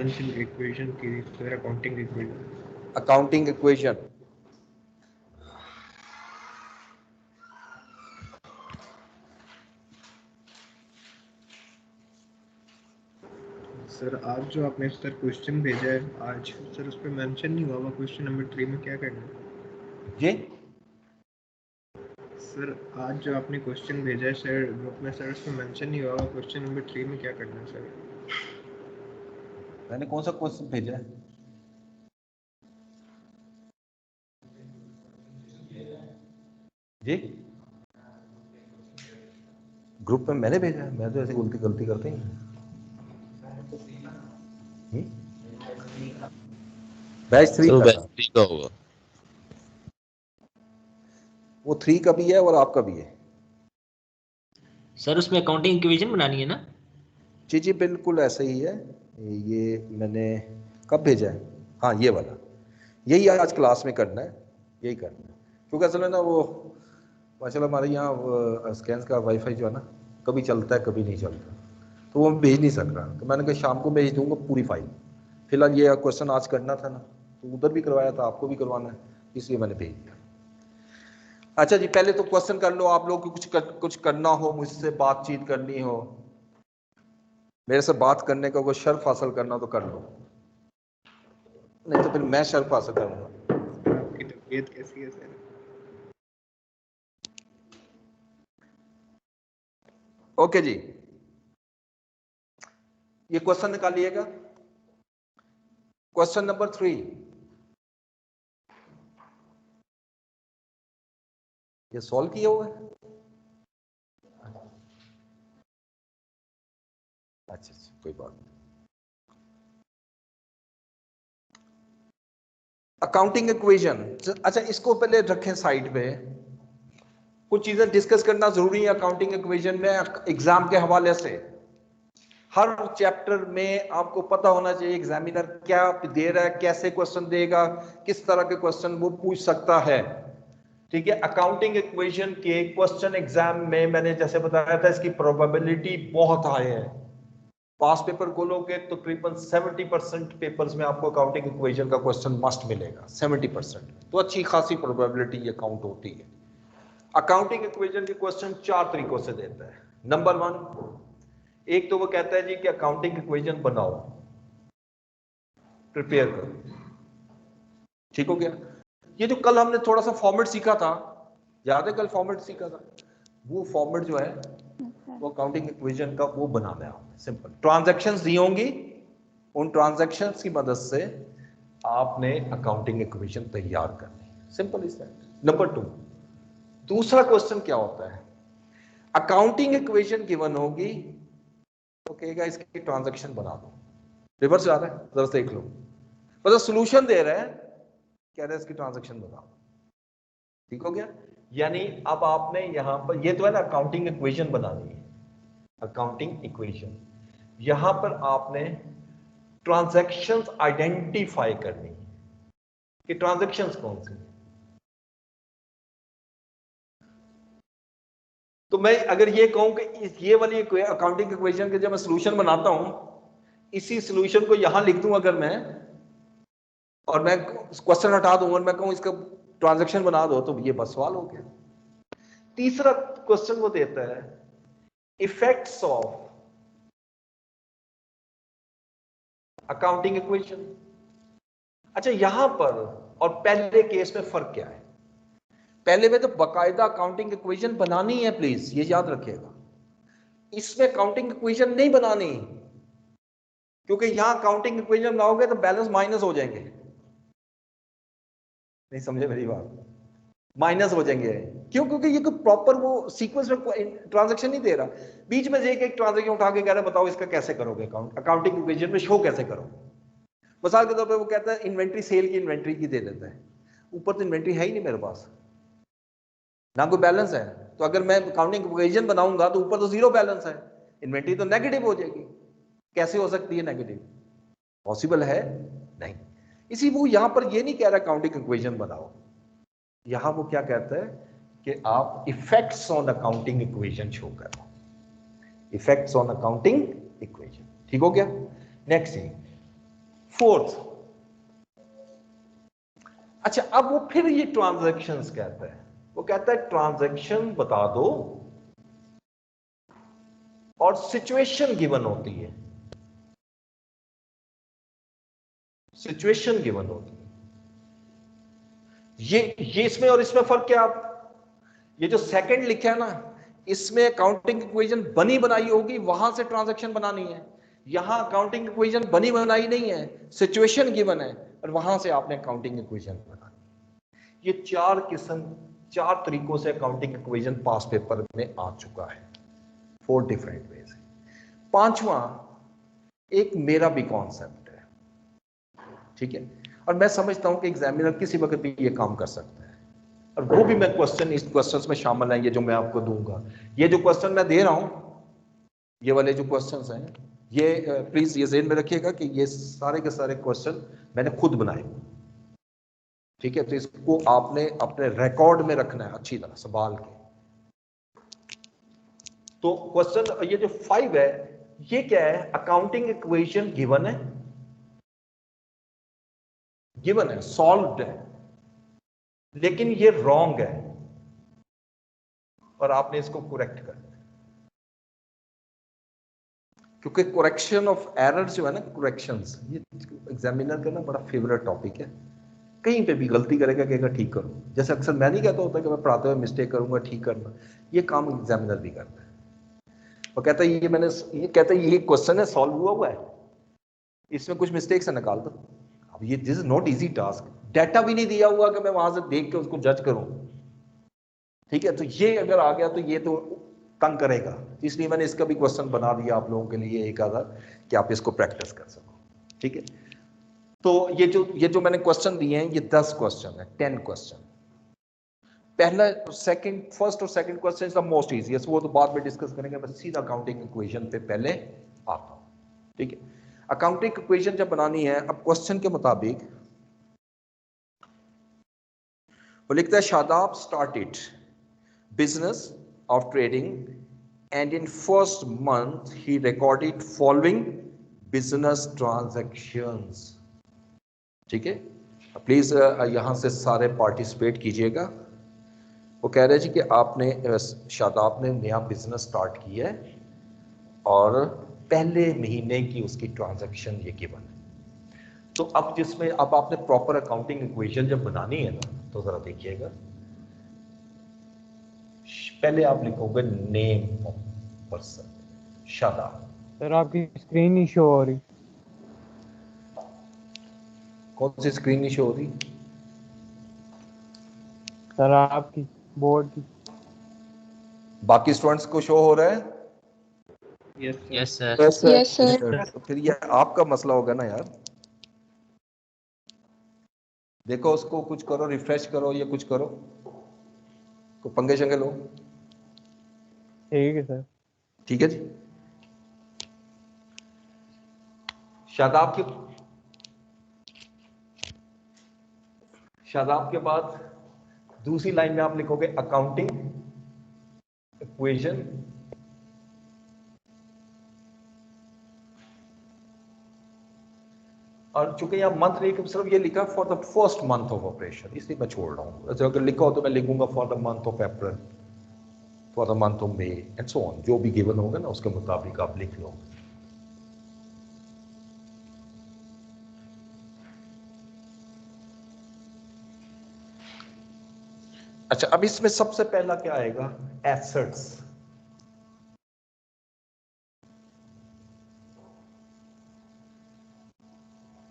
Equation की sir accounting equation. Accounting equation sir आज जो आपने सर क्वेश्चन भेजा है आज सर उस पर मेंशन नहीं हुआ हुआ क्वेश्चन नंबर 3 में क्या करना है जी सर? आज जो आपने क्वेश्चन भेजा है सर ग्रुप में सर उस पर मेंशन नहीं हुआ हुआ क्वेश्चन नंबर 3 में क्या करना है सर? मैंने कौन सा क्वेश्चन भेजा है? जी ग्रुप में मैंने भेजा है? मैं तो ऐसी गलती करते ही नहीं। बैच 3 का था होगा। वो 3 का भी है और आपका भी है सर उसमें अकाउंटिंग इक्वेशन बनानी है ना? जी जी बिल्कुल ऐसा ही है। ये मैंने कब भेजा है? हाँ ये वाला, यही आज क्लास में करना है, यही करना है। क्योंकि असल में ना वो माशाल्लाह हमारे यहाँ स्कैन का वाईफाई जो है ना कभी चलता है कभी नहीं चलता, तो वो भेज नहीं सक रहा। तो मैंने कहा शाम को भेज दूंगा पूरी फाइल। फिलहाल ये क्वेश्चन आज करना था ना, तो उधर भी करवाया था, आपको भी करवाना है, इसलिए मैंने भेज दिया। अच्छा जी पहले तो क्वेश्चन कर लो आप लोग, कुछ करना हो, मुझसे बातचीत करनी हो, मेरे से बात करने का कोई शर्फ हासिल करना तो कर लो, नहीं तो फिर मैं शर्फ हासिल करूंगा। आपकी तबीयत कैसी है सर? ओके जी, ये क्वेश्चन निकालिएगा। क्वेश्चन नंबर 3, ये सॉल्व किया हुआ है? अच्छा कोई बात नहीं। अकाउंटिंग इक्वेशन, अच्छा इसको पहले रखें साइड पे, कुछ चीजें डिस्कस करना जरूरी है अकाउंटिंग इक्वेशन में एग्जाम के हवाले से। हर चैप्टर में आपको पता होना चाहिए एग्जामिनर क्या दे रहा है, कैसे क्वेश्चन देगा, किस तरह के क्वेश्चन वो पूछ सकता है। ठीक है, अकाउंटिंग इक्वेशन के क्वेश्चन एग्जाम में मैंने जैसे बताया था इसकी प्रोबेबिलिटी बहुत हाई है। पास पेपर खोलोगे तो तकरीबन 70% पेपर्स में आपको अकाउंटिंग इक्वेशन का क्वेश्चन मस्ट मिलेगा, 70%, तो अच्छी खासी प्रोबेबिलिटी ये काउंट होती है। अकाउंटिंग इक्वेशन के क्वेश्चन 4 तरीकों से देता है। नंबर 1, एक तो वो कहता है जी कि अकाउंटिंग इक्वेशन बनाओ, प्रिपेयर करो, ठीक हो गया। ये जो कल हमने थोड़ा सा फॉर्मेट सीखा था, याद है कल फॉर्मेट सीखा था, वो फॉर्मेट जो है वो अकाउंटिंग इक्वेशन का वो बनाना है आपने। सिंपल ट्रांजैक्शंस दी होंगी, उन ट्रांजैक्शंस की मदद से आपने अकाउंटिंग इक्वेशन तैयार करनी है, सिंपल इज दैट। नंबर 2, दूसरा क्वेश्चन क्या होता है, अकाउंटिंग इक्वेशन गिवन होगी तो कहेगा इसकी ट्रांजैक्शन बना दो। रिवर्स जा रहा है, जरा देख लो, मतलब सोल्यूशन दे रहा है, कह रहे हैं इसकी ट्रांजैक्शन बनाओ, ठीक हो गया। यानी अब आपने यहां पर, ये तो है ना अकाउंटिंग इक्वेशन बनानी है, अकाउंटिंग इक्वेशन, यहां पर आपने ट्रांजैक्शंस आइडेंटिफाई करनी है कि ट्रांजैक्शंस कौन सी। तो मैं अगर ये कहूं कि ये वाली अकाउंटिंग इक्वेशन के जब मैं सॉल्यूशन बनाता हूं, इसी सॉल्यूशन को यहां लिख दूं अगर मैं, और मैं क्वेश्चन हटा दूं और मैं कहूं इसका ट्रांजैक्शन बना दो, तो ये बस सवाल हो गया। तीसरा क्वेश्चन वो देता है इफेक्ट्स ऑफ अकाउंटिंग इक्वेशन। अच्छा यहां पर और पहले केस में फर्क क्या है? पहले में तो बाकायदा अकाउंटिंग इक्वेशन बनानी है, प्लीज ये याद रखिएगा। इसमें अकाउंटिंग इक्वेशन नहीं बनानी, क्योंकि यहां अकाउंटिंग इक्वेशन बनाओगे तो बैलेंस माइनस हो जाएंगे। नहीं समझे मेरी बात? माइनस हो जाएंगे। क्यों? क्योंकि ये कोई प्रॉपर वो सीक्वेंस में ट्रांजैक्शन नहीं दे रहा, बीच में से एक ट्रांजैक्शन उठा के कह रहा है बताओ इसका कैसे करोगे, अकाउंटिंग इक्वेशन में शो कैसे करोगे। मिसाल के तौर पे वो कहता है इन्वेंट्री सेल की इन्वेंट्री की दे देता है, ऊपर तो इन्वेंट्री है ही नहीं मेरे पास, ना कोई बैलेंस है, तो अगर मैं अकाउंटिंग इक्वेशन बनाऊंगा तो ऊपर तो जीरो बैलेंस है, इन्वेंट्री तो नेगेटिव हो जाएगी। कैसे हो सकती है नेगेटिव? पॉसिबल है नहीं। इसी वो यहां पर ये नहीं कह रहा अकाउंटिंग इक्वेशन बनाओ, यहां वो क्या कहता है कि आप effects on accounting equation show करो, इफेक्ट्स ऑन अकाउंटिंग इक्वेशन, ठीक हो गया। नेक्स्ट थिंग, फोर्थ, अच्छा अब वो फिर ये ट्रांजैक्शंस कहता है, वो कहता है ट्रांजैक्शन बता दो और सिचुएशन गिवन होती है, सिचुएशन गिवन होती है। ये इसमें और इसमें फर्क क्या, आप ये जो सेकंड लिखा है ना, इसमें अकाउंटिंग इक्वेशन बनी बनाई होगी, वहां से ट्रांजैक्शन बनानी है। यहां अकाउंटिंग इक्वेशन बनी बनाई नहीं है, सिचुएशन गिवन है और वहां से आपने अकाउंटिंग इक्वेशन बनानी। ये चार तरीकों से अकाउंटिंग इक्वेशन पास पेपर में आ चुका है, 4 डिफरेंट वेज। पांचवा एक मेरा भी कॉन्सेप्ट है, ठीक है, और मैं समझता हूं कि एग्जामिनर किसी वक्त भी ये काम कर सकता है, और वो भी मैं इस क्वेश्चंस में शामिल हैं, ये जो मैं आपको दूंगा। ये जो क्वेश्चन मैं दे रहा हूं, ये वाले जो क्वेश्चंस हैं, ये प्लीज ये ज़हन में रखिएगा कि ये सारे के सारे क्वेश्चन मैंने खुद बनाए, ठीक है, तो इसको आपने अपने रिकॉर्ड में रखना है अच्छी तरह संभाल के। तो क्वेश्चन ये जो 5 है, ये क्या है, अकाउंटिंग इक्वेशन गिवन है, सॉल्व्ड है, लेकिन ये रॉन्ग है और आपने इसको करेक्ट करना है, क्योंकि करेक्शन ऑफ एरर्स जो है ना, करेक्शंस, ये एग्जामिनर का ना बड़ा फेवरेट टॉपिक है। कहीं पे भी गलती करेगा, कहेगा ठीक करो, जैसे अक्सर मैं नहीं कहता होता कि मैं पढ़ाते हुए मिस्टेक करूंगा, ठीक करना, ये काम एग्जामिनर भी करता है। वो कहता है ये कहता है ये क्वेश्चन है, सॉल्व हुआ है, इसमें कुछ मिस्टेक्स है, निकाल दो। अब ये this is not easy task, data भी नहीं दिया हुआ कि मैं वहां से देख के उसको जज करूं, ठीक है, तो ये अगर आ गया तो ये तो तंग करेगा, इसलिए मैंने इसका भी क्वेश्चन बना दिया आप लोगों के लिए एक आधा, कि आप इसको प्रैक्टिस कर सको, ठीक है। तो ये जो मैंने क्वेश्चन दिए हैं, ये 10 क्वेश्चन है, 10 क्वेश्चन। पहला फर्स्ट और second question is the most easiest, वो तो बाद में डिस्कस करेंगे, बस सीधा अकाउंटिंग इक्वेशन पे पहले आता हूं, ठीक है। अकाउंटिंग इक्वेशन जब बनानी है, अब क्वेश्चन के मुताबिक वो लिखता है, Shadab started business of trading and in first month he recorded following business transactions, ठीक है। प्लीज यहां से सारे पार्टिसिपेट कीजिएगा। वो कह रहे जी कि आपने शादाब ने नया बिजनेस स्टार्ट किया है और पहले महीने की उसकी ट्रांजैक्शन ये गिवन है। तो अब जिसमें अब आपने प्रॉपर अकाउंटिंग इक्वेशन जब बनानी है ना, तो जरा देखिएगा, पहले आप लिखोगे name of person, Shadab. Sir आपकी स्क्रीन नहीं शो हो रही। कौन सी स्क्रीन नहीं शो हो रही? सर आपकी बोर्ड की। बाकी स्टूडेंट्स को शो हो रहा है? Yes sir. Yes sir. तो फिर ये आपका मसला होगा ना यार। देखो उसको कुछ करो, रिफ्रेश करो या कुछ करो, को पंगे शंगे लो। ठीक है सर। ठीक है जी। शादाब के बाद दूसरी लाइन में आप लिखोगे अकाउंटिंग इक्वेशन और चूंकि यहां मंथ नहीं, सिर्फ ये लिखा for the first month of operation, इसलिए मैं छोड़ रहा हूं। अच्छा अगर लिखा हो तो मैं लिखूंगा for the month of April, for the month of May and so on, जो भी गिवन होगा ना उसके मुताबिक आप लिख लो। अच्छा अब इसमें सबसे पहला क्या आएगा, assets.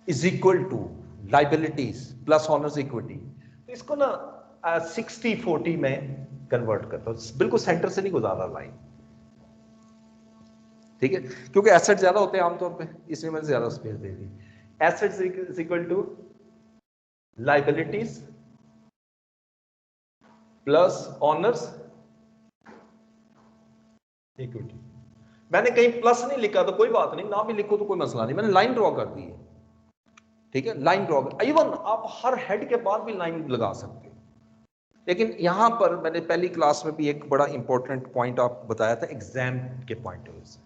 Is equal to liabilities plus owner's equity. तो इसको ना 60-40 में कन्वर्ट करता हूं, बिल्कुल सेंटर से नहीं गुजारा लाइन, ठीक है, क्योंकि एसेट ज्यादा होते हैं आमतौर पे, इसलिए मैंने ज्यादा स्पेस दे दी। Assets is equal to liabilities plus owner's equity. मैंने कहीं प्लस नहीं लिखा तो कोई बात नहीं, ना भी लिखो तो कोई मसला नहीं, मैंने लाइन ड्रॉ कर दी है, ठीक है, लाइन ड्रॉ कर। इवन आप हर हेड के बाद भी लाइन लगा सकते हो, लेकिन यहां पर मैंने पहली क्लास में भी एक बड़ा इंपॉर्टेंट पॉइंट आपको बताया था एग्जाम के पॉइंट ऑफ व्यू से।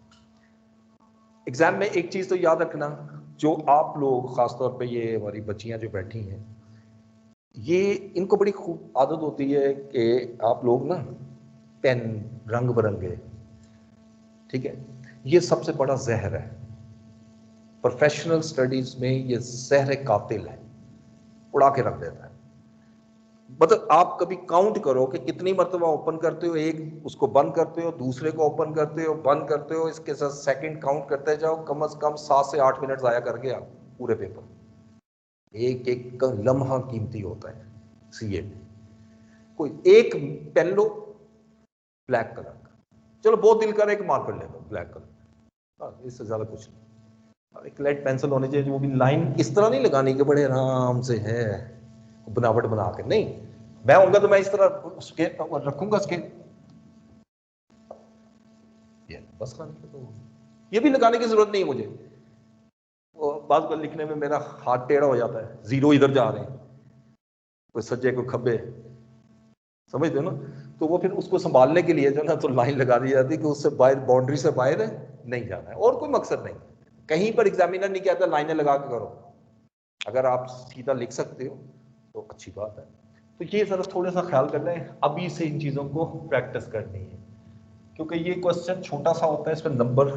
एग्जाम में एक चीज तो याद रखना, जो आप लोग खासतौर पे ये हमारी बच्चियां जो बैठी हैं, ये इनको बड़ी खूब आदत होती है कि आप लोग ना पेन रंग बिरंगे, ठीक है, ये सबसे बड़ा जहर है प्रोफेशनल स्टडीज में, ये जहर कातिल है, उड़ा के रख देता है। मतलब आप कभी काउंट करो कि कितनी मरतबा ओपन करते हो, एक उसको बंद करते हो, दूसरे को ओपन करते हो, बंद करते हो, इसके साथ सेकंड काउंट करते जाओ, कम से कम 7 से 8 मिनट जाया करके आप पूरे पेपर, एक एक का लम्हा कीमती होता है सीए में। कोई एक पेन लो ब्लैक कलर का, चलो बहुत दिल कर एक मार्कर ले लो ब्लैक कलर, इससे ज्यादा कुछ नहीं। एक लेड पेंसिल होनी चाहिए, वो भी लाइन इस तरह नहीं लगानी कि बड़े आराम से है बनावट बना के, नहीं, मैं होऊंगा तो मैं इस तरह स्केल रखूंगा, स्केल ये बस खाने के, तो ये भी लगाने की जरूरत नहीं है मुझे। वो बात पर लिखने में मेरा हाथ टेढ़ा हो जाता है, जीरो इधर जा रहे हैं, कोई सज्जे कोई खब्बे, समझते हो ना, तो वो फिर उसको संभालने के लिए जो ना तो लाइन लगा दी जाती है कि उससे बाहर, बाउंड्री से बाहर नहीं जाना है, और कोई मकसद नहीं। कहीं पर एग्जामिनर नहीं कहता लाइनें लगा के करो, अगर आप सीधा लिख सकते हो तो अच्छी बात है। तो ये जरा थोड़ा सा ख्याल करना है, अभी से इन चीजों को प्रैक्टिस करनी है, क्योंकि ये क्वेश्चन छोटा सा होता है, इसमें नंबर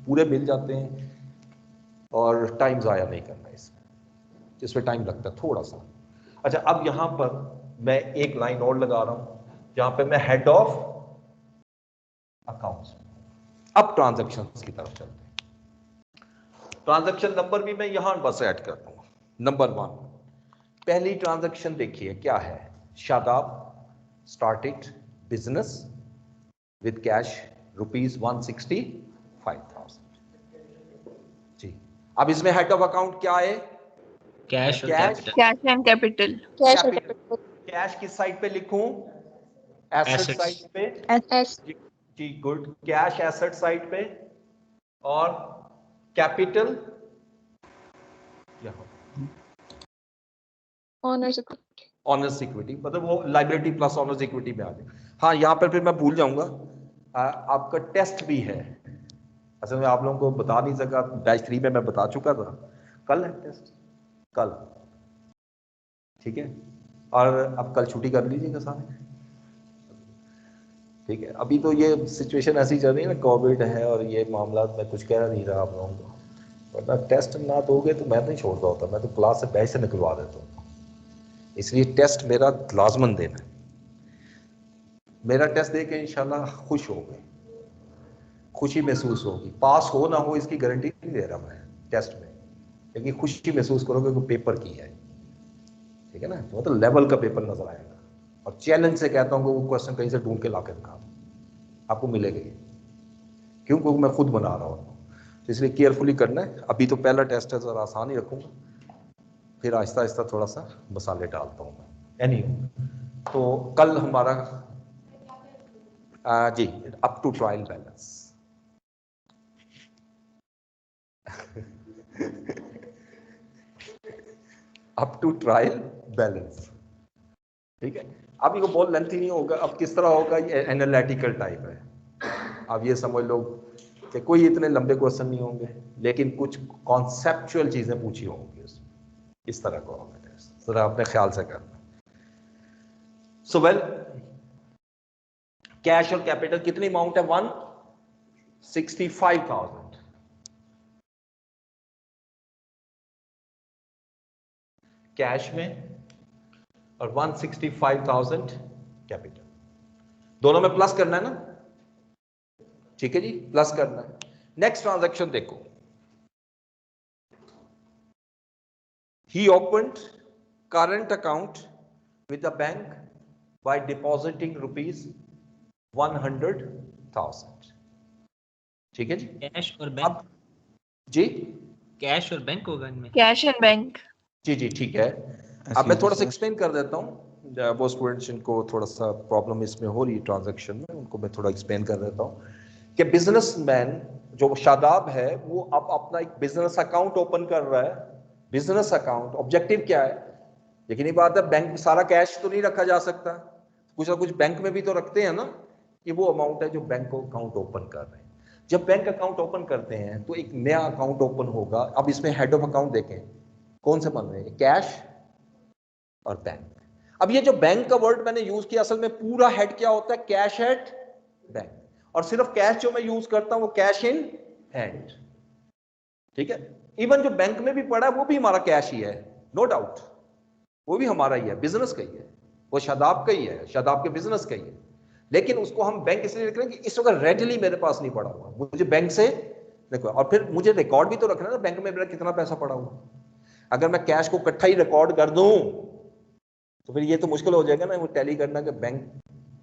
पूरे मिल जाते हैं, और टाइम जाया नहीं करना इसमें टाइम लगता है थोड़ा सा। अच्छा, अब यहां पर मैं एक लाइन और लगा रहा हूं जहां पे मैं हेड ऑफ अकाउंट्स, अब ट्रांजैक्शन की तरफ चलते हैं। ट्रांजैक्शन नंबर भी मैं यहां बस ऐड करता हूं। नंबर 1, पहली ट्रांजैक्शन देखिए क्या है, Shadab started business with cash ₹165,000। जी, अब इसमें हेड ऑफ अकाउंट क्या है, कैश और cash, capital. Cash and capital. Cash किस साइड पे लिखूं, एसेट Assets. साइड पे, S G good, cash asset side पे, और कैपिटल ऑनर्स ऑनर्स इक्विटी, मतलब वो लाइबिलिटी प्लस ऑनर्स इक्विटी में आ गया। हाँ, यहाँ पर फिर मैं भूल जाऊंगा, आपका टेस्ट भी है, असल में आप लोगों को बता नहीं सका, बैच 3 में मैं बता चुका था, कल है टेस्ट, कल, ठीक है, और अब कल छुट्टी कर लीजिएगा सारे, ठीक है। अभी तो ये सिचुएशन ऐसी चल रही है ना, कोविड है और ये मामला, मैं कुछ कह नहीं रहा आप लोगों को, वरना टेस्ट ना दोगे तो मैं नहीं छोड़ता होता, मैं तो क्लास से बैच से निकलवा देता हूँ, इसलिए टेस्ट मेरा लाजमन देना है। मेरा टेस्ट दे के इंशाल्लाह खुश हो गए, खुशी महसूस होगी, पास हो ना हो इसकी गारंटी नहीं दे रहा मैं टेस्ट में, लेकिन खुशी महसूस करोगे कि पेपर की है, ठीक है ना, तो मतलब लेवल का पेपर नजर आएगा, और चैलेंज से कहता हूँ कि वो क्वेश्चन कहीं से ढूंढ के ला के दिखा, आपको मिलेगा, क्यों, क्योंकि मैं खुद बना रहा हूँ, तो इसलिए केयरफुली करना है। अभी तो पहला टेस्ट है, जरा आसान ही रखूंगा, फिर आहिस्ता आहिस्ता थोड़ा सा मसाले डालता हूँ मैं। एनीवे, तो कल हमारा जी up to trial balance up to trial balance, ठीक है। अब ये बहुत लेंथी नहीं होगा, अब किस तरह होगा, ये एनालिटिकल टाइप है, अब ये समझ लो कि कोई इतने लंबे क्वेश्चन नहीं होंगे, लेकिन कुछ कॉन्सेप्चुअल चीजें पूछी होंगी उसमें, इस तरह का होगा टेस्ट, जरा अपने ख्याल से करना। सो वेल, कैश और कैपिटल कितनी अमाउंट है, 165,000 कैश में, और 165,000 कैपिटल, दोनों में प्लस करना है ना, ठीक है जी, प्लस करना है। नेक्स्ट ट्रांजैक्शन देखो, he opened current account with the bank by depositing ₹100,000, ठीक है जी। कैश और बैंक, अब जी, कैश और बैंक होगा इनमें। Cash and bank. जी जी ठीक है। अब मैं थोड़ा सा एक्सप्लेन कर देता हूँ, वो स्टूडेंट्स जिनको थोड़ा सा प्रॉब्लम इसमें हो रही है ट्रांजैक्शन में, उनको मैं थोड़ा एक्सप्लेन कर देता हूँ कि बिजनेसमैन जो शादाब है वो अब अपना एक बिजनेस अकाउंट ओपन कर रहा है। बिजनेस अकाउंट ऑब्जेक्टिव क्या है, यकीनी बात है, बैंक में सारा कैश तो नहीं रखा जा सकता, कुछ ना कुछ बैंक में भी तो रखते हैं ना, कि वो अमाउंट है जो बैंक को अकाउंट ओपन कर रहे हैं। जब बैंक अकाउंट ओपन करते हैं तो एक नया अकाउंट ओपन होगा। अब इसमें हेड ऑफ अकाउंट देखें कौन से बन रहे हैं, कैश और बैंक। अब ये जो बैंक का वर्ड मैंने यूज किया, असल में पूरा हेड क्या होता है, कैश एट बैंक, और सिर्फ कैश जो मैं यूज करता हूं वो कैश इन हैंड। ठीक है, इवन जो बैंक में भी पड़ा है वो भी हमारा कैश ही है, नो डाउट, वो भी हमारा ही है, बिजनेस का ही है, वो शादाब का ही है, शादाब के बिजनेस का ही है, लेकिन उसको हम बैंक इसलिए लिख रहे हैं कि इस वक्त रेडली मेरे पास नहीं पड़ा हुआ, मुझे बैंक से देखो, और फिर मुझे रिकॉर्ड भी तो रखना है ना बैंक में मेरा कितना पैसा पड़ा हुआ। अगर मैं कैश को इकट्ठा ही रिकॉर्ड कर दूं तो फिर ये तो मुश्किल हो जाएगा ना वो टैली करना कि बैंक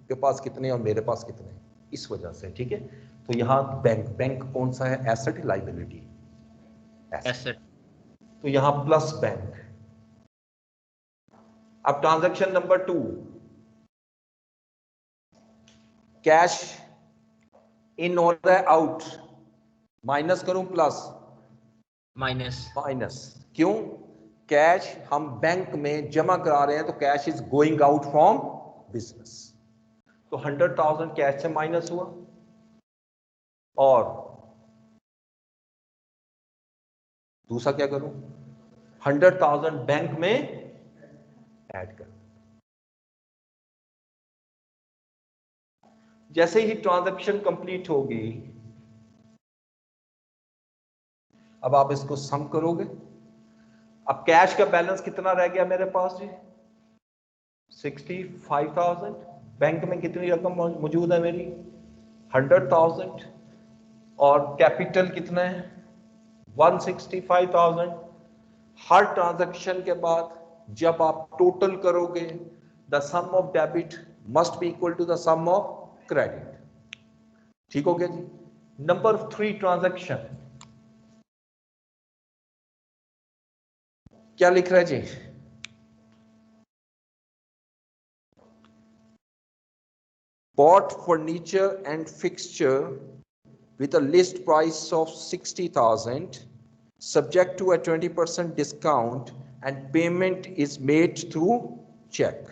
के पास कितने और मेरे पास कितने, इस वजह से। ठीक है, तो यहां बैंक, बैंक कौन सा है, एसेट, लायबिलिटी, एसेट। तो यहां प्लस बैंक। अब ट्रांजैक्शन नंबर 2, कैश इन हो रहा है आउट, माइनस करूं प्लस, माइनस। माइनस क्यों, कैश हम बैंक में जमा करा रहे हैं तो cash is going out from business, तो 100,000 कैश से माइनस हुआ, और दूसरा क्या करूं, 100,000 बैंक में ऐड कर। जैसे ही ट्रांजैक्शन कंप्लीट होगी, अब आप इसको सम करोगे। अब कैश का बैलेंस कितना रह गया मेरे पास जी, 65,000, बैंक में कितनी रकम मौजूद है मेरी, 100,000, और कैपिटल कितना है 165,000। हर ट्रांजैक्शन के बाद जब आप टोटल करोगे, the sum of debit must be equal to the sum of credit. ठीक हो गया जी। नंबर 3 ट्रांजैक्शन क्या लिख रहा है जी, bought furniture and fixture with a list price of 60,000 subject to a 20% discount and payment is made through check।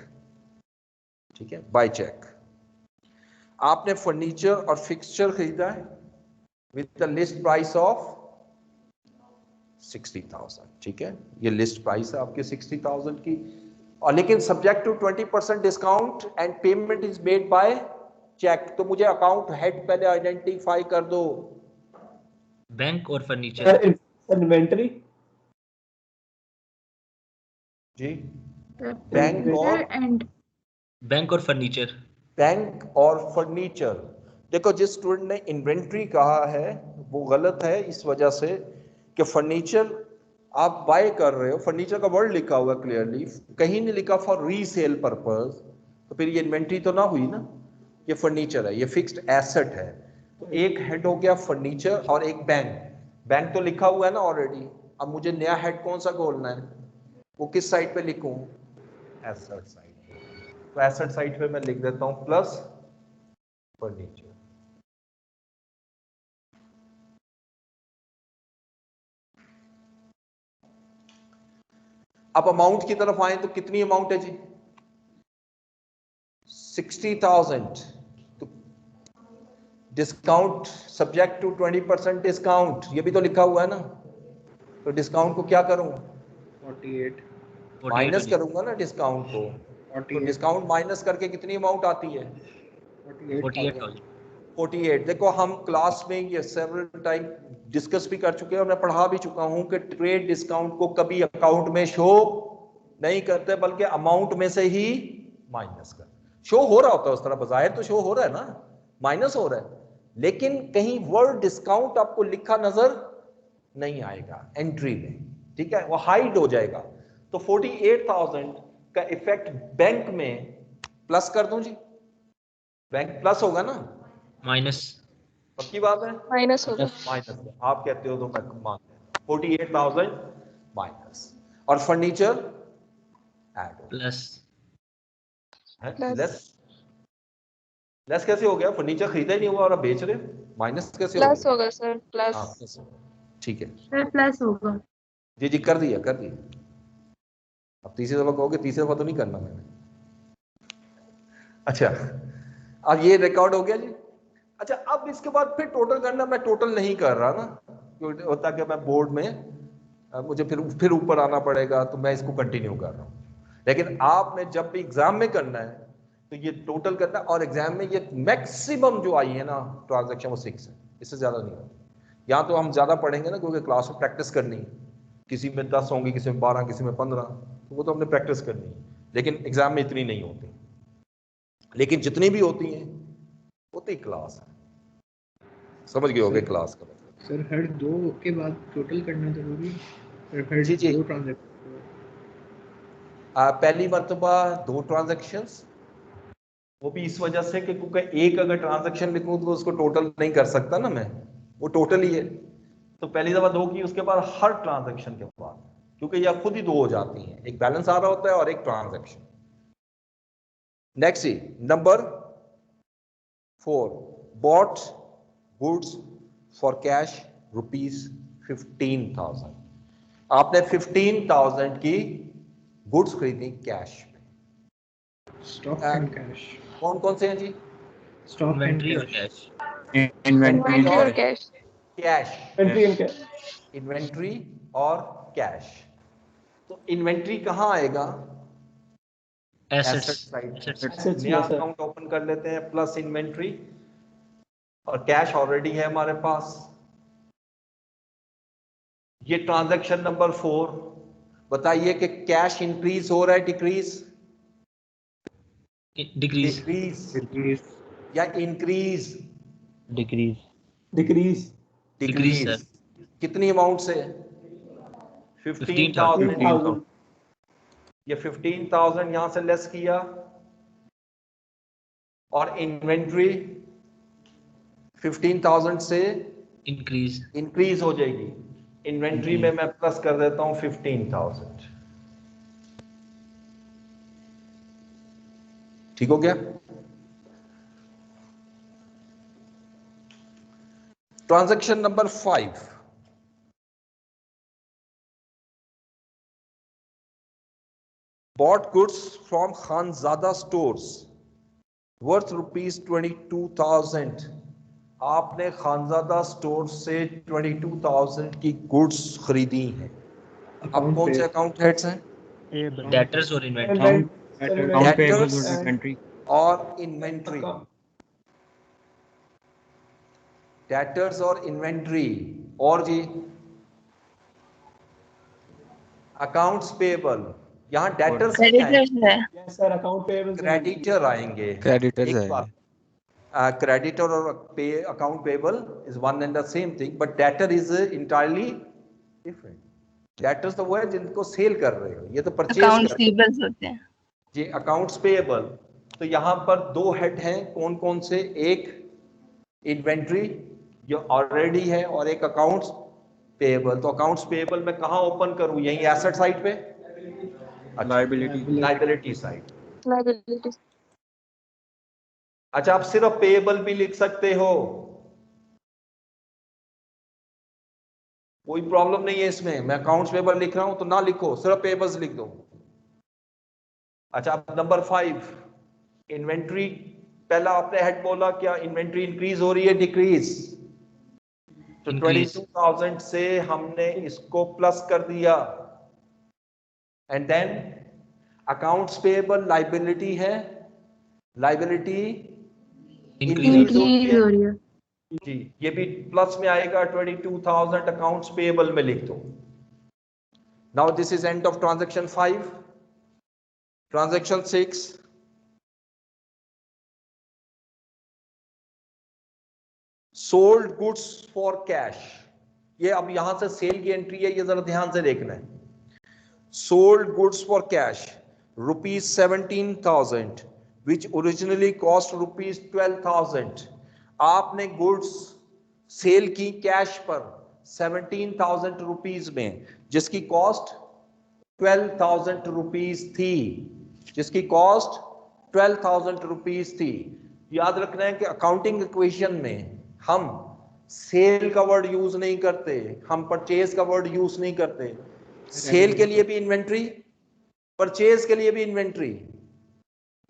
ठीक है, bye check. आपने फर्नीचर और फिक्सचर खरीदा है with the list price of 60,000। ठीक है, ये लिस्ट प्राइस है आपके 60,000 की, और लेकिन subject to 20% discount and payment is made by cheque. तो मुझे अकाउंट हेड पहले आइडेंटिफाई कर दो, बैंक और फर्नीचर। इन्वेंटरी जी, बैंक और बैंक और फर्नीचर। बैंक और फर्नीचर। देखो, जिस स्टूडेंट ने इन्वेंट्री कहा है वो गलत है, इस वजह से कि फर्नीचर आप बाय कर रहे हो, फर्नीचर का वर्ड लिखा हुआ क्लियरली, कहीं नहीं लिखा फॉर रीसेल पर्पस, तो फिर ये इन्वेंट्री तो ना हुई ना, ये फर्नीचर है, ये फिक्स्ड एसेट है। तो एक हेड हो गया फर्नीचर और एक बैंक, बैंक तो लिखा हुआ है ना ऑलरेडी। अब मुझे नया हेड कौन सा खोलना है, वो किस साइड पे लिखूं, एसेट साइड पे। तो एसेट साइड पे मैं लिख देता हूं प्लस फर्नीचर। अब अमाउंट की तरफ आए तो कितनी अमाउंट है जी, 60,000। तो डिस्काउंट सब्जेक्ट टू 20% डिस्काउंट, ये भी तो लिखा हुआ है ना, तो डिस्काउंट को क्या करूं, 48 माइनस करूंगा ना डिस्काउंट को, तो डिस्काउंट माइनस करके कितनी अमाउंट आती है, 48,000। 48। देखो, हम क्लास में ये सेवरल टाइम डिस्कस भी कर चुके हैं और मैं पढ़ा भी चुका हूं कि ट्रेड डिस्काउंट को कभी अकाउंट में शो नहीं करते, बल्कि अमाउंट में से ही माइनस कर, शो हो रहा होता है उस तरह, बाहर तो शो हो रहा है ना, माइनस हो रहा है, लेकिन कहीं वर्ड डिस्काउंट आपको लिखा नजर नहीं आएगा एंट्री में। ठीक है, वो हाइड हो जाएगा। तो 48,000 का इफेक्ट बैंक में प्लस कर दूं जी, बैंक प्लस होगा ना, माइनस। पक्की बात है, माइनस होगा। माइनस। आप कहते हो तो मैं मान लेता हूं 48,000 माइनस, और फर्नीचर ऐड हो, प्लस। लेस। लेस कैसे हो गया, फर्नीचर खरीदा ही नहीं हुआ और आप बेच रहे हो, माइनस कैसे हो प्लस गया, होगा सर, प्लस। हाँ प्लस होगा। ठीक है सर प्लस होगा। जी, जी कर दिया, कर दिया। अब तीसरी दफा कहोगे, तीसरी दफा तो नहीं करना मैंने। अच्छा, अब ये रिकॉर्ड हो गया जी। अच्छा, अब इसके बाद फिर टोटल करना, मैं टोटल नहीं कर रहा ना, क्योंकि होता कि मैं बोर्ड में मुझे फिर ऊपर आना पड़ेगा, तो मैं इसको कंटिन्यू कर रहा हूँ। लेकिन आपने जब भी एग्जाम में करना है तो ये टोटल करना, और एग्जाम में ये मैक्सिमम जो आई है ना ट्रांजैक्शन वो 6 है, इससे ज्यादा नहीं होती। यहाँ तो हम ज्यादा पढ़ेंगे ना, क्योंकि क्लास में प्रैक्टिस करनी है, किसी में 10 होंगी, किसी में 12, किसी में 15, तो वो तो हमने प्रैक्टिस करनी है, लेकिन एग्जाम में इतनी नहीं होती। लेकिन जितनी भी होती हैं होती क्लास है, समझ गए होगे क्लास का मतलब। सर हर 2 के बाद टोटल करना जरूरी है, हर जी जी, 2 ट्रांजैक्शन पहली मर्तबा 2 ट्रांजैक्शंस, वो भी इस वजह से कि क्योंकि एक अगर ट्रांजैक्शन लिखूं तो उसको टोटल नहीं कर सकता ना मैं, वो टोटल ही है। तो पहली दफा 2 की, उसके बाद हर ट्रांजैक्शन के बाद, क्योंकि यह खुद ही 2 हो जाती हैं, एक बैलेंस आ रहा होता है और एक transaction. Next he number 4, bought goods for cash ₹15,000। आपने 15,000 की गुड्स खरीदी कैश पे। Stock and cash. कौन कौन से हैं जी? स्टॉक एंड इन्वेंट्री और कैश। कैश। इन्वेंट्री और cash. Cash. Inventory and cash. Inventory और कैश। तो इन्वेंट्री कहां आएगा? Asset assets. साइड। नया अकाउंट ओपन कर लेते हैं, प्लस इन्वेंट्री, और कैश ऑलरेडी है हमारे पास। ये ट्रांजैक्शन नंबर 4, बताइए कि कैश इंक्रीज हो रहा है डिक्रीज? डिक्रीज। डिक्रीज या increase? Decrease. Decrease. Decrease decrease. Sir. कितनी अमाउंट से? 15,000। ये 15,000 यहां से लेस किया, और इन्वेंट्री 15,000 से इंक्रीज। इंक्रीज हो जाएगी। इन्वेंट्री में मैं प्लस कर देता हूं 15,000। ठीक हो गया? Transaction number 5, bought goods from Khanzada stores worth ₹22,000। आपने खानजादा स्टोर से 22,000 की गुड्स खरीदी हैं। अब कौन से अकाउंट हेड्स हैं? डेटर्स और इन्वेंट्री। डेटर्स और इन्वेंट्री। डेटर्स और इन्वेंट्री, और जी अकाउंट्स पेबल। यहां डेटर्स नहीं आएंगे, yes sir, account payable creditor आएंगे। क्रेडिटर्स एक आएंगे। बात, creditor or account payable is one and the same thing, but debtor is entirely different. Debtors तो वो है जिनको सेल कर रहे हो, ये तो परचेज अकाउंट्स पेबल्स होते हैं जी। अकाउंट्स पेएबल, तो यहाँ पर 2 हेड हैं, कौन कौन से? एक इन्वेंट्री जो ऑलरेडी है, और एक अकाउंट्स पेएबल। तो अकाउंट्स पेएबल मैं कहाँ ओपन करूँ? यही एसेट साइड पे? Liability side. अच्छा, आप सिर्फ पेएबल भी लिख सकते हो, कोई प्रॉब्लम नहीं है इसमें। मैं अकाउंट्स पेएबल लिख रहा हूं तो ना लिखो, सिर्फ पेएबल्स लिख दो। अच्छा, अब नंबर 5, इन्वेंट्री। पहला आपने हेड बोला क्या? इन्वेंट्री इंक्रीज हो रही है डिक्रीज? तो 22,000 से हमने इसको प्लस कर दिया, and then accounts payable liability है, लायबिलिटी इंक्रीज हो रही है जी, ये भी प्लस में आएगा। 22,000 अकाउंट्स पेएबल में लिख दो। Now this is end of transaction 5। Transaction 6, sold goods for cash. ये अब यहां से सेल की एंट्री है, ये जरा ध्यान से देखना है। Sold goods for cash ₹17,000 which originally cost ₹12,000। आपने गुड्स सेल की कैश पर 17,000 रुपीज में, जिसकी कॉस्ट 12,000 रुपीज थी, जिसकी कॉस्ट 12,000 रुपीज थी। याद रखना है कि अकाउंटिंग इक्वेशन में हम सेल का वर्ड यूज नहीं करते, हम परचेज का वर्ड यूज नहीं करते। सेल के लिए भी इन्वेंट्री, परचेज के लिए भी इन्वेंट्री।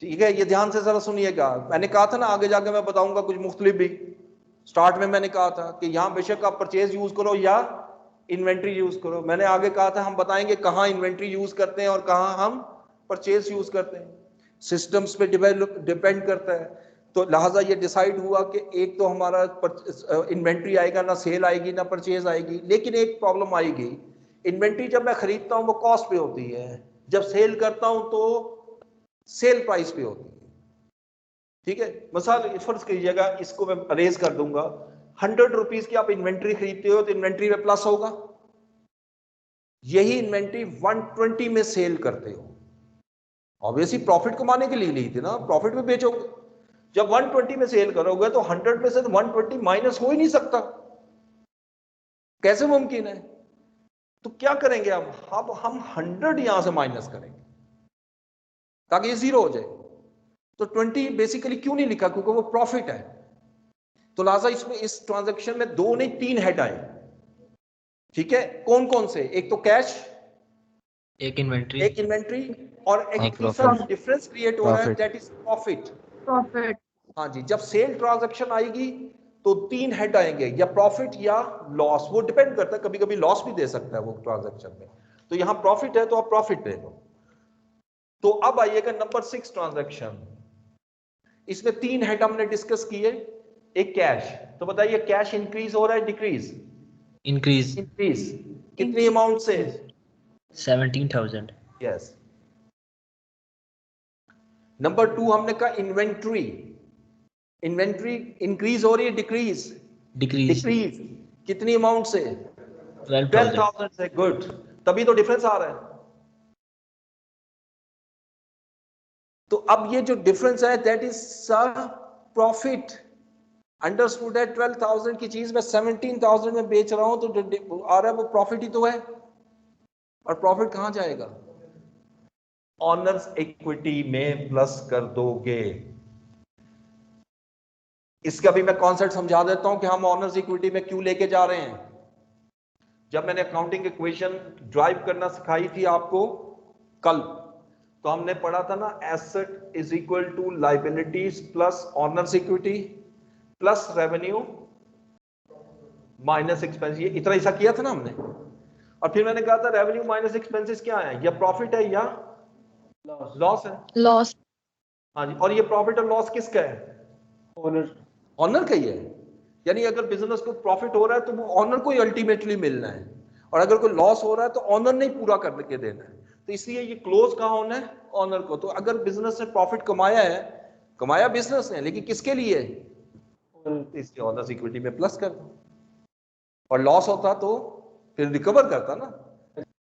ठीक है, ये ध्यान से जरा सुनिएगा। मैंने कहा था ना आगे जाके मैं बताऊंगा कुछ मुख्तलिफ भी। स्टार्ट में मैंने कहा था कि यहां बेशक आप परचेज यूज करो या इन्वेंट्री यूज करो। मैंने आगे कहा था हम बताएंगे कहां इन्वेंट्री यूज करते हैं और कहां हम परचेज यूज करते हैं, सिस्टम्स पे डिपेंड करता है। तो लिहाजा ये डिसाइड हुआ कि एक तो हमारा इन्वेंट्री आएगा, ना सेल आएगी ना परचेज आएगी। लेकिन एक प्रॉब्लम आएगी, इन्वेंट्री जब मैं खरीदता हूं वो कॉस्ट पे होती है, जब सेल करता हूं तो सेल प्राइस पे होती है। ठीक है, मिसाल फर्ज कीजिएगा, इसको मैं अरेज कर दूंगा, 100 रुपीज की आप इन्वेंट्री खरीदते हो तो इन्वेंट्री में प्लस होगा। यही इन्वेंट्री 120 में सेल करते हो, ऑब्वियसली प्रॉफिट कमाने के लिए ली थी ना, प्रॉफिट में बेचोगे। जब 120 में सेल करोगे तो 100 में से तो 120 माइनस हो ही नहीं सकता, कैसे मुमकिन है? तो क्या करेंगे अब हम 100 यहां से माइनस करेंगे ताकि ये जीरो हो जाए। तो 20 बेसिकली क्यों नहीं लिखा? क्योंकि वो प्रॉफिट है। तो लिहाजा इसमें इस ट्रांजैक्शन में 2 नहीं 3 हेड आए। ठीक है, कौन कौन से? एक तो कैश, एक इन्वेंट्री, एक इन्वेंट्री, और एक एक दूसरा profit। डिफरेंस क्रिएट हो रहा है, Profit। That is profit. Profit. हाँ जी, जब सेल ट्रांजैक्शन आएगी तो 3 हेड आएंगे, या प्रॉफिट या लॉस, वो डिपेंड करता है, कभी कभी लॉस भी दे सकता है वो ट्रांजैक्शन में। तो यहां प्रॉफिट है तो आप प्रॉफिट दे दो। तो अब आइएगा नंबर 6 ट्रांजैक्शन। इसमें 3 हेड हमने डिस्कस किए। एक कैश, तो बताइए कैश इंक्रीज हो रहा है डिक्रीज? इंक्रीज, इंक्रीज कितनी अमाउंट से? 17,000। यस। नंबर 2 हमने कहा इन्वेंट्री, इन्वेंट्री इंक्रीज हो रही है डिक्रीज? डिक्रीज, डिक्रीज कितनी अमाउंट से? 12,000। 12,000 से। गुड, तभी तो डिफरेंस आ रहा है। तो अब ये जो डिफरेंस है दैट इज प्रॉफिट। अंडरस्टूड है, 12,000 की चीज मैं 17,000 में बेच रहा हूं तो जो आ रहा है वो प्रॉफिट ही तो है। और प्रॉफिट कहां जाएगा? ऑनर्स इक्विटी में प्लस कर दोगे। इसका भी मैं कॉन्सेप्ट समझा देता हूं कि हम ऑनर्स इक्विटी में क्यों लेके जा रहे हैं। जब मैंने अकाउंटिंग इक्वेशन ड्राइव करना सिखाई थी आपको कल, तो हमने पढ़ा था ना, asset is equal to liabilities plus owner's equity plus revenue minus expense. ये इतना ऐसा किया था ना हमने। और फिर मैंने कहा था रेवेन्यू माइनस एक्सपेंसेस क्या है? या प्रॉफिट है या लॉस है? लॉस। हाँ जी, और ये प्रॉफिट और लॉस किसका है? ओनर। ऑनर का ही है। यानी अगर बिजनेस को प्रॉफिट हो रहा है तो वो ऑनर को ही अल्टीमेटली मिलना है, और अगर कोई लॉस हो रहा है तो ऑनर ने ही पूरा करके देना है। तो इसलिए ये क्लोज कहां होना है? ऑनर को। तो अगर बिजनेस ने प्रॉफिट कमाया है, कमाया बिजनेस ने, लेकिन किसके लिए? इसलिए ऑनर्स इक्विटी में प्लस कर दो। और लॉस होता तो फिर रिकवर करता ना,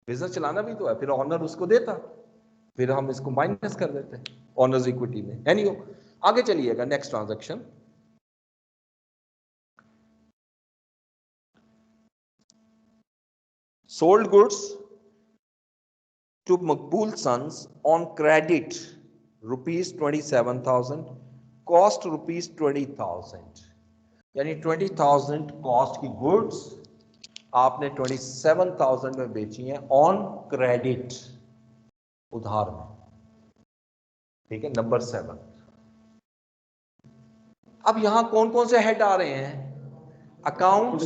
बिजनेस चलाना भी तो है, फिर ऑनर उसको देता, फिर हम इसको माइनस कर देते ऑनर्स इक्विटी में। एनीहो, आगे चलिएगा next transaction. Sold goods to Maqbool sons on credit ₹27,000, cost ₹20,000। यानी 20,000 कॉस्ट की गुड्स आपने 27,000 में बेची हैं ऑन क्रेडिट, उधार में। ठीक है, नंबर 7। अब यहां कौन कौन से हेड आ रहे हैं? अकाउंट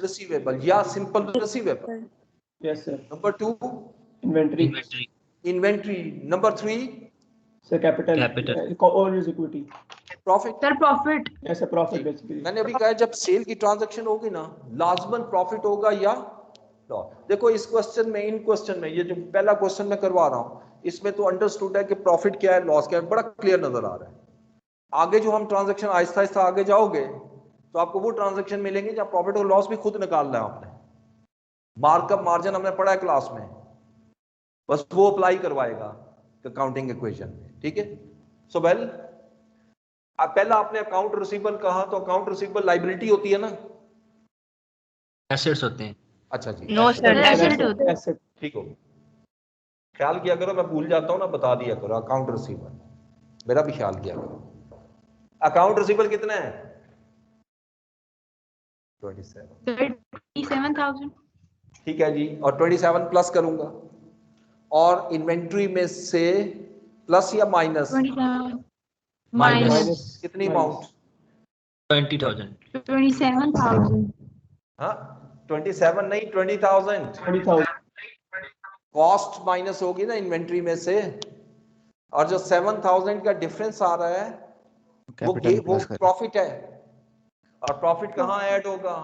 रिसीवेबल या simple receivable. Yes sir. Number 2 inventory. Inventory, inventory. Number 3 sir capital. Capital, owners equity. Profit. Sir profit. Yes sir, profit basically. मैंने अभी कहा जब सेल की ट्रांजैक्शन होगी ना, लाजमन प्रॉफिट होगा या लॉस। देखो इस क्वेश्चन में, इन क्वेश्चन में, ये जो पहला क्वेश्चन मैं करवा रहा हूं, इसमें तो अंडरस्टूड है कि प्रॉफिट क्या है, लॉस क्या है, बड़ा क्लियर नजर आ रहा है। आगे जो हम ट्रांजैक्शन आहिस्ता आहिस्ता आगे जाओगे तो आपको वो ट्रांजैक्शन मिलेंगे जहां प्रॉफिट और लॉस भी खुद निकालना है आपने। मार्कअप मार्जिन हमने पढ़ा है क्लास में, बस वो अप्लाई करवाएगा अकाउंटिंग इक्वेशन में। ठीक है, सो वेल, पहला आपने अकाउंट रिसीवेबल कहा, तो अकाउंट रिसीवेबल लाइबिलिटी होती है ना? एसेट्स होते हैं। अच्छा जी, नो asset। सर, एसेट होते हैं। एसेट। ठीक हो, ख्याल किया करो, मैं भूल जाता हूं ना, बता दिया करो। अकाउंट रिसीवेबल मेरा भी ख्याल किया करो। अकाउंट रिसीवेबल कितना है? 27। 27,000। ठीक है जी, और 27 प्लस करूंगा, और इन्वेंट्री में से प्लस या माइनस? 27 minus, minus. कितनी अमाउंट? 20,000. 27,000. हाँ 27 नहीं 20,000 20,000. कॉस्ट माइनस होगी ना इन्वेंट्री में से, और जो 7,000 का डिफरेंस आ रहा है वो प्रॉफिट है, और प्रॉफिट कहाँ ऐड होगा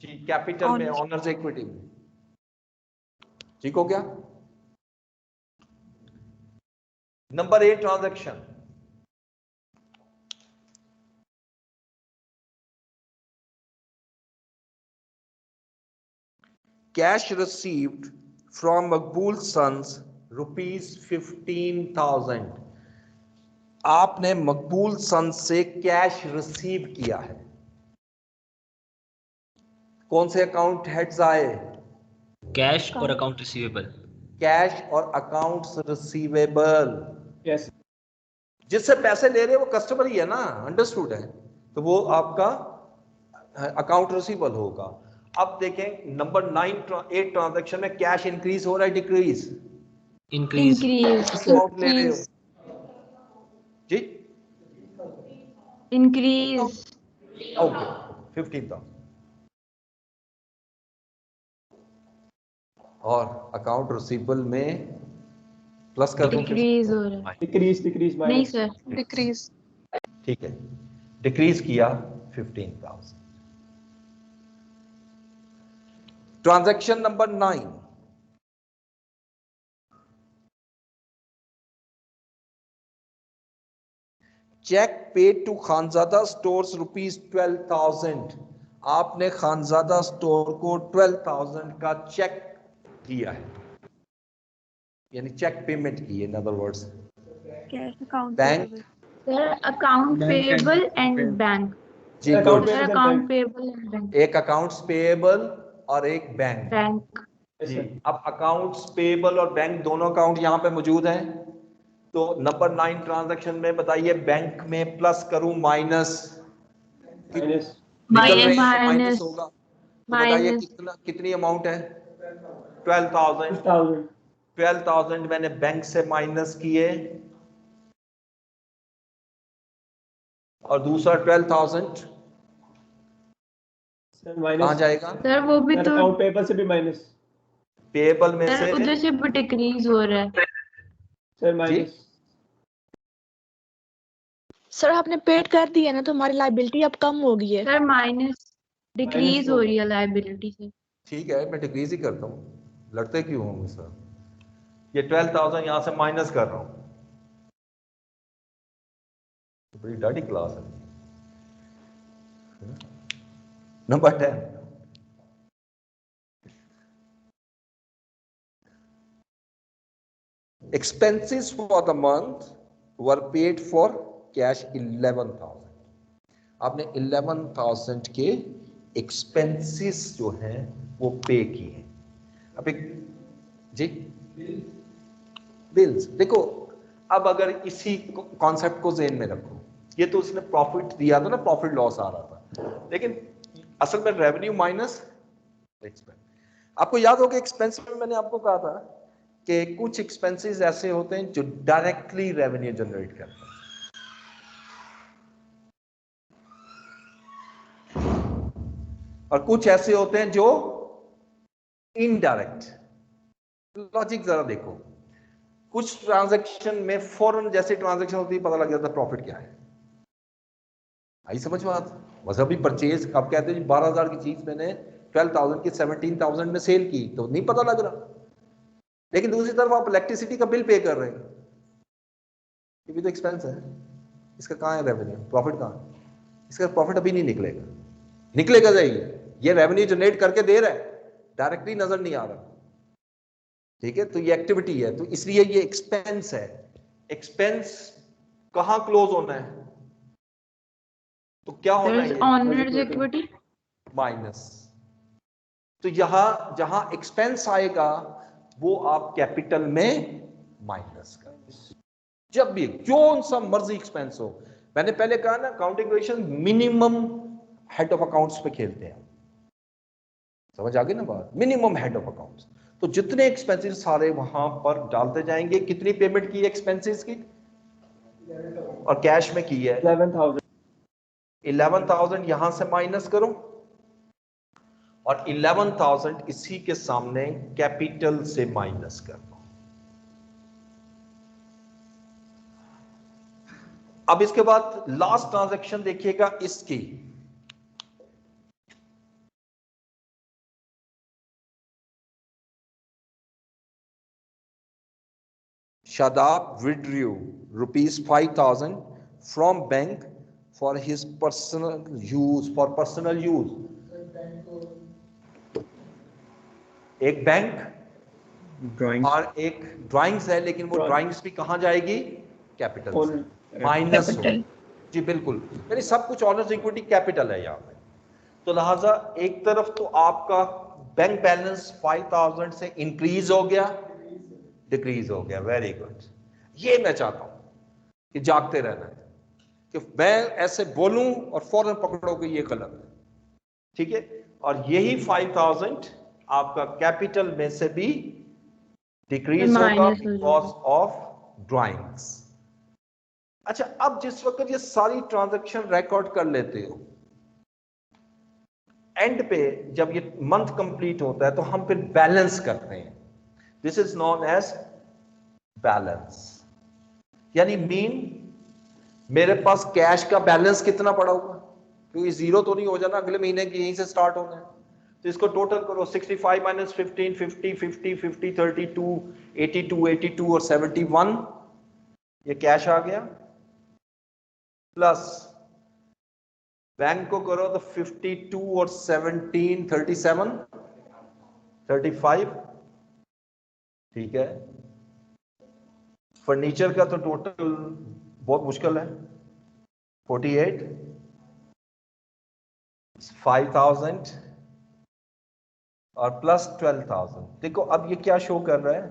जी, कैपिटल में, ऑनर्स इक्विटी में। ठीक हो गया। Number 8 transaction, cash received from Maqbool sons ₹15,000। आपने मकबूल सन से कैश रिसीव किया है, कौन से अकाउंट हेड्स आए? Cash और account receivable. कैश और अकाउंट्स रिसीवेबल। Yes. जिससे पैसे ले रहे हैं वो कस्टमर ही है ना, अंडरस्टूड है, तो वो आपका अकाउंट रिसीवेबल होगा। अब देखें नंबर 8 ट्रांजैक्शन में कैश इंक्रीज हो रहा है डिक्रीज? Increase. Increase. अमाउंट ले रहे हो जी? Increase. ओके 15,000। और अकाउंट रिसीवेबल में प्लस कर दूं? Decrease हो रहा है। Decrease नहीं minus. Sir, decrease. ठीक है, डिक्रीज किया 15,000। Transaction number 9, cheque paid to Khanzada stores ₹12,000। आपने खानजादा स्टोर को 12,000 का चेक दिया है, यानी चेक पेमेंट की है, in other words. Cash account bank payable. Sir, account Bank and payable and payable. bank. जी Account good, Sir, payable account and payable and bank. एक अकाउंट्स पेएबल और एक बैंक। Bank. Yes, जी, sir. अब accounts payable और bank दोनों account यहाँ पे मौजूद हैं, तो नंबर 9 ट्रांजैक्शन में बताइए बैंक में प्लस करूं माइनस? Minus. निकल रहे हैं तो Minus. माइनस होगा, तो बताइए Minus. कितनी अमाउंट है? 12,000। 6,000. 12,000 मैंने बैंक से माइनस किए, और दूसरा 12,000 Sir कहाँ minus. जाएगा? सर वो भी Sir तो account payable से भी minus. पेएबल में सर से उधर से भी डिक्रीज हो रहा है। Sir minus. सर आपने पेड कर दिया ना, तो हमारी लाइबिलिटी अब कम हो गई है। सर माइनस डिक्रीज हो रही है लायबिलिटी से। ठीक है, मैं डिक्रीज ही करता हूँ, लड़ते क्यों होंगे सर? ये 12,000 यहां से माइनस कर रहा हूं, तो बड़ी डाढ़ी क्लास है। Number 10, expenses for the month were paid for cash 11,000। आपने 11,000 के एक्सपेंसेस जो हैं वो पे किए। अब एक जी बिल्स देखो, अब अगर इसी कॉन्सेप्ट को ज़हन में रखो, ये तो उसने प्रॉफिट दिया था ना, प्रॉफिट लॉस आ रहा था, लेकिन असल में रेवेन्यू माइनस एक्सपेंस। आपको याद होगा एक्सपेंस में मैंने आपको कहा था कि कुछ एक्सपेंसेस ऐसे होते हैं जो डायरेक्टली रेवेन्यू जनरेट करते हैं, और कुछ ऐसे होते हैं जो इनडायरेक्ट। लॉजिक जरा देखो, कुछ ट्रांजैक्शन में फौरन जैसे ट्रांजैक्शन होती है पता लग जाता है प्रॉफिट क्या है। आई समझ में आता? मतलब अभी परचेज आप कहते हैं 12,000 की चीज मैंने 12,000 की 17,000 में सेल की, तो नहीं पता लग रहा, लेकिन दूसरी तरफ आप इलेक्ट्रिसिटी का बिल पे कर रहे हैं, ये भी तो एक्सपेंस है, इसका कहाँ है रेवेन्यू? प्रॉफिट कहाँ है? इसका प्रॉफिट अभी नहीं निकलेगा, निकलेगा जाएगी, ये रेवेन्यू जनरेट करके दे रहा है, डायरेक्टली नजर नहीं आ रहा। ठीक है, तो ये एक्टिविटी है, तो इसलिए ये एक्सपेंस है। एक्सपेंस कहां क्लोज होना है? तो क्या होना है? Honours equity minus. तो यहां जहां एक्सपेंस आएगा वो आप कैपिटल में माइनस कर, जब भी जो सा मर्जी एक्सपेंस हो। मैंने पहले कहा ना, accounting relation minimum head of accounts पे खेलते हैं, समझ आ गई ना बात? मिनिमम हेड ऑफ अकाउंट्स, तो जितने एक्सपेंसेस सारे वहां पर डालते जाएंगे। कितनी पेमेंट की है एक्सपेंसेस की? और कैश में की है 11,000. 11,000 यहां से माइनस करो और 11,000 इसी के सामने कैपिटल से माइनस कर दो। अब इसके बाद लास्ट ट्रांजैक्शन देखिएगा इसकी, Shadab withdrew ₹5,000 from bank for his personal use, एक बैंक ड्राइंग और एक ड्राइंग्स है, लेकिन वो ड्राइंग्स भी कहां जाएगी? कैपिटल से माइनस Capital. जी बिल्कुल, यानी सब कुछ ऑनर्स इक्विटी कैपिटल है यहाँ पे। तो लिहाजा एक तरफ तो आपका बैंक बैलेंस 5,000 से इंक्रीज हो गया, डिक्रीज हो गया। वेरी गुड, ये मैं चाहता हूं कि जागते रहना है कि मैं ऐसे बोलूं और फौरन पकड़ो कि ये गलत है, ठीक है। और यही 5,000 आपका कैपिटल में से भी डिक्रीज होगा Minus हो बिकॉज जाएगा। Of drawings. अच्छा, अब जिस वक्त ये सारी ट्रांजैक्शन रिकॉर्ड कर लेते हो, एंड पे जब ये मंथ कंप्लीट होता है तो हम फिर बैलेंस करते हैं। This is known as balance, यानी मीन मेरे पास कैश का बैलेंस कितना पड़ा हुआ, क्योंकि जीरो तो नहीं हो जाना, अगले महीने की यहीं से स्टार्ट होना है। तो इसको टोटल करो, 65 माइनस 15, 50, 50, 50, 32, 82, 82 और 71, ये कैश आ गया। प्लस बैंक को करो तो 52 और 17, 37, 35, ठीक है। फर्नीचर का तो टोटल बहुत मुश्किल है, 48, 5,000 और प्लस 12,000। देखो अब ये क्या शो कर रहा है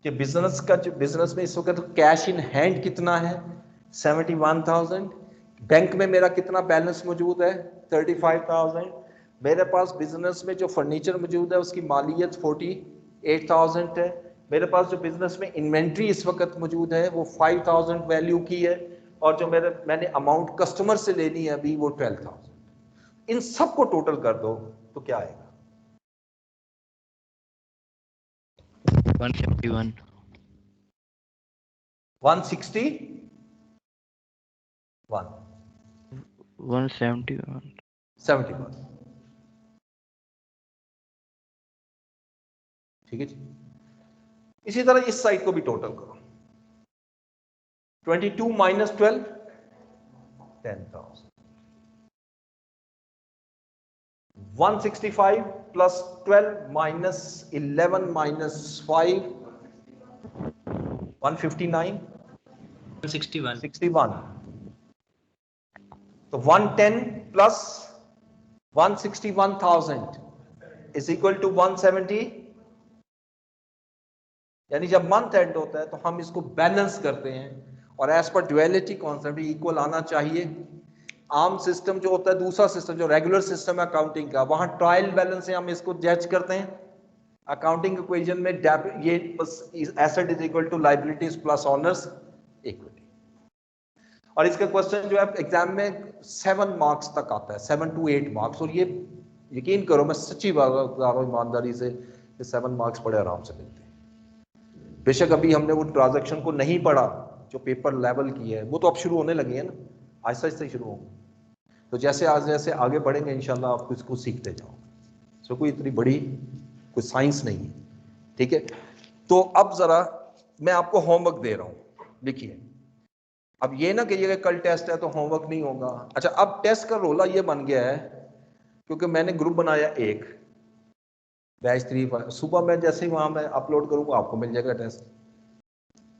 कि बिजनेस का, जो बिजनेस में इस वक्त तो कैश इन हैंड कितना है 71,000, बैंक में मेरा कितना बैलेंस मौजूद है 35,000, मेरे पास बिजनेस में जो फर्नीचर मौजूद है उसकी मालियत 48,000 है, मेरे पास जो बिजनेस में इन्वेंट्री इस वक्त मौजूद है वो 5,000 वैल्यू की है, और जो मैंने अमाउंट कस्टमर से लेनी है अभी वो 12,000। इन सब को टोटल कर दो तो क्या आएगा? 151. 161, 171. 71, ठीक है जी। इसी तरह इस साइड को भी टोटल करो, 22 माइनस 12, 10,000, 165 प्लस 12 माइनस 11 माइनस 5, 159, 161. 61, तो 110 प्लस 161,000 इज इक्वल टू 170, यानी जब मंथ एंड होता है तो हम इसको बैलेंस करते हैं, और as per duality concept equal आना चाहिए। आम सिस्टम जो होता है, दूसरा सिस्टम जो रेगुलर सिस्टम है अकाउंटिंग का, वहां ट्रायल बैलेंस से हम इसको जज करते हैं। अकाउंटिंग इक्वेशन में ये asset is equal to liabilities plus owner's equity. और इसका क्वेश्चन जो है एग्जाम में 7 मार्क्स तक आता है, 7 to 8 मार्क्स, और ये यकीन करो मैं सच्ची बात बता रहा हूँ ईमानदारी से, 7 मार्क्स बड़े आराम से मिलते हैं। बेशक अभी हमने वो ट्रांजैक्शन को नहीं पढ़ा जो पेपर लेवल की है, वो तो अब शुरू होने लगी है ना, आहिस्ता आहिस्ता शुरू होंगे। तो जैसे आगे बढ़ेंगे इंशाल्लाह आप इसको सीखते जाओ, सो कोई इतनी बड़ी कोई साइंस नहीं है, ठीक है। तो अब जरा मैं आपको होमवर्क दे रहा हूँ, लिखिए। अब ये ना कहिएगा कल टेस्ट है तो होमवर्क नहीं होगा। अच्छा, अब टेस्ट का रोला ये बन गया है क्योंकि मैंने ग्रुप बनाया एक, बैच 3, सुबह मैं जैसे ही वहां मैं अपलोड करूंगा आपको मिल जाएगा टेस्ट,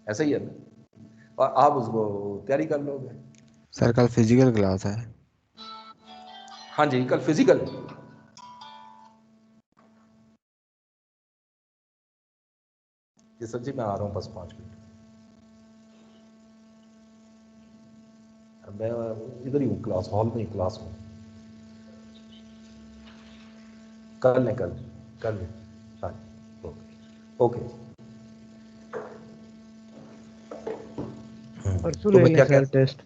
ऐसा ही है ना, और आप उसको तैयारी कर लोगे। सर कल फिजिकल क्लास है। हाँ जी, कल फिजिकल। जी सर जी, मैं आ रहा हूँ बस 5 मिनट, मैं इधर ही हूँ, क्लास हॉल में ही, क्लास में। कल हाँ, ओके। परसों तो ले मैं लें क्या सर कहता, टेस्ट।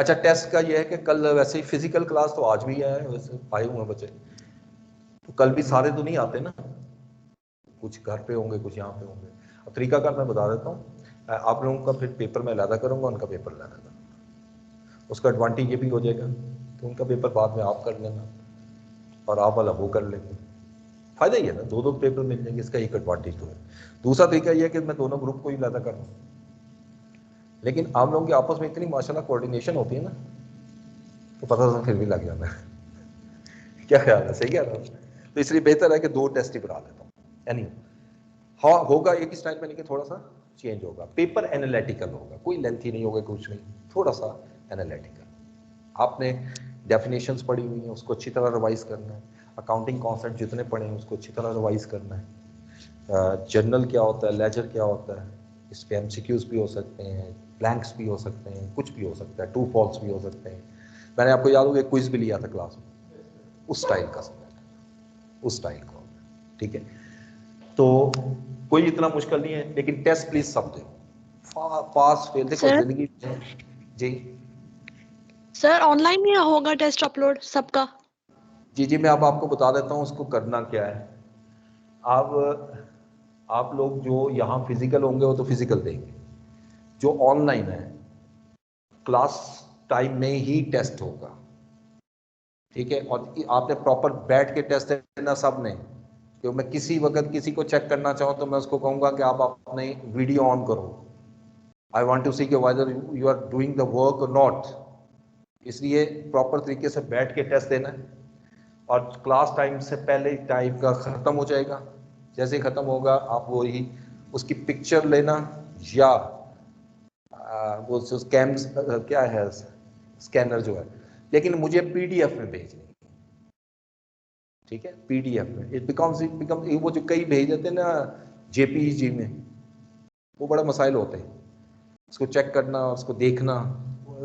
अच्छा, टेस्ट का ये है कि कल वैसे ही फिजिकल क्लास तो आज भी है, वैसे आए हुए हैं बच्चे, तो कल भी सारे तो नहीं आते ना, कुछ घर पे होंगे, कुछ यहाँ पे होंगे। अब तरीका कार मैं बता देता हूँ, आप लोगों का फिर पेपर मैं अलग करूँगा, उनका पेपर अलग करूँगा। उसका एडवांटेज ये भी हो जाएगा कि उनका पेपर बाद में आप कर लेना और आप वाला वो कर लेंगे, फायदा ही है ना, दो पेपर मिल जाएंगे, इसका एक एडवांटेज तो है। दूसरा तरीका यह है कि मैं दोनों ग्रुप को ही अलग कर रहा हूँ, लेकिन आप लोगों के आपस में इतनी माशाल्लाह कोऑर्डिनेशन होती है ना, तो पता तो फिर भी लग जाना है। क्या ख्याल है, सही कह रहा हूँ? तो इसलिए बेहतर है कि दो टेस्ट ही बना लेता हूँ। यानी हाँ होगा एक ही स्टाइल में, लेकिन थोड़ा सा चेंज होगा, पेपर एनालिटिकल होगा, कोई लेंथी नहीं होगा, कुछ नहीं, थोड़ा सा एनालिटिकल। आपने डेफिनेशंस पढ़ी हुई हैं, उसको अच्छी तरह रिवाइज करना है, अकाउंटिंग कॉन्सेप्ट जितने पढ़े हैं उसको अच्छी तरह रिवाइज करना है। जर्नल क्या होता है, लेजर क्या होता है, इस पे एमसीक्यूज भी हो सकते हैं, ब्लैंक्स भी हो सकते हैं, कुछ भी हो सकता है, ट्रू फॉल्स भी हो सकते हैं। मैंने आपको याद होगा क्विज भी लिया था क्लास में, उस स्टाइल का सब्जेक्ट, उस स्टाइल का, ठीक है। तो कोई इतना मुश्किल नहीं है, लेकिन टेस्ट प्लीज सब दे, पास फेल देखो सर? जिंदगी जी। सर ऑनलाइन ही होगा टेस्ट अपलोड सबका? जी जी, मैं अब आपको बता देता हूँ उसको करना क्या है। आप लोग जो यहाँ फिजिकल होंगे वो तो फिजिकल देंगे, जो ऑनलाइन है क्लास टाइम में ही टेस्ट होगा, ठीक है। और आपने प्रॉपर बैठ के टेस्ट देना सब ने, क्योंकि मैं किसी वक्त किसी को चेक करना चाहूँ तो मैं उसको कहूँगा कि आप अपने वीडियो ऑन करो, आई वॉन्ट टू सी कि whether you are doing the work और नॉट। इसलिए प्रॉपर तरीके से बैठ के टेस्ट देना है, और क्लास टाइम से पहले टाइम का ख़त्म हो जाएगा। जैसे ही ख़त्म होगा आप वो ही उसकी पिक्चर लेना, या वो स्कैम्स क्या है, स्कैनर जो है, लेकिन मुझे पीडीएफ में भेजनी, ठीक है, पीडीएफ में। इट बिकम्स वो जो कई भेज देते हैं ना जेपीजी में, वो बड़ा मसाइल होते हैं, उसको चेक करना, उसको देखना,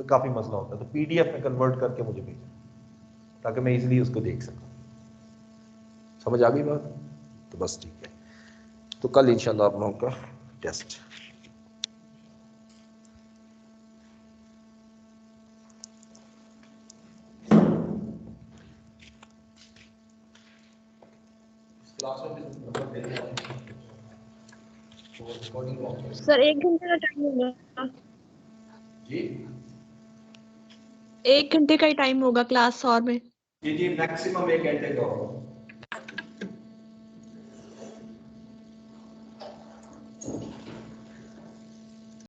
काफ़ी मसला होता है। तो पीडीएफ में कन्वर्ट करके मुझे भेजना, ताकि मैं इजीली उसको देख सकूं। समझ आ गई बात? तो बस ठीक है, तो कल इंशाल्लाह आप लोगों का टेस्ट। सर 1 घंटे का टाइम होगा? जी 1 घंटे का ही टाइम होगा क्लास और में? जी, मैक्सिमम 1 घंटे का होगा।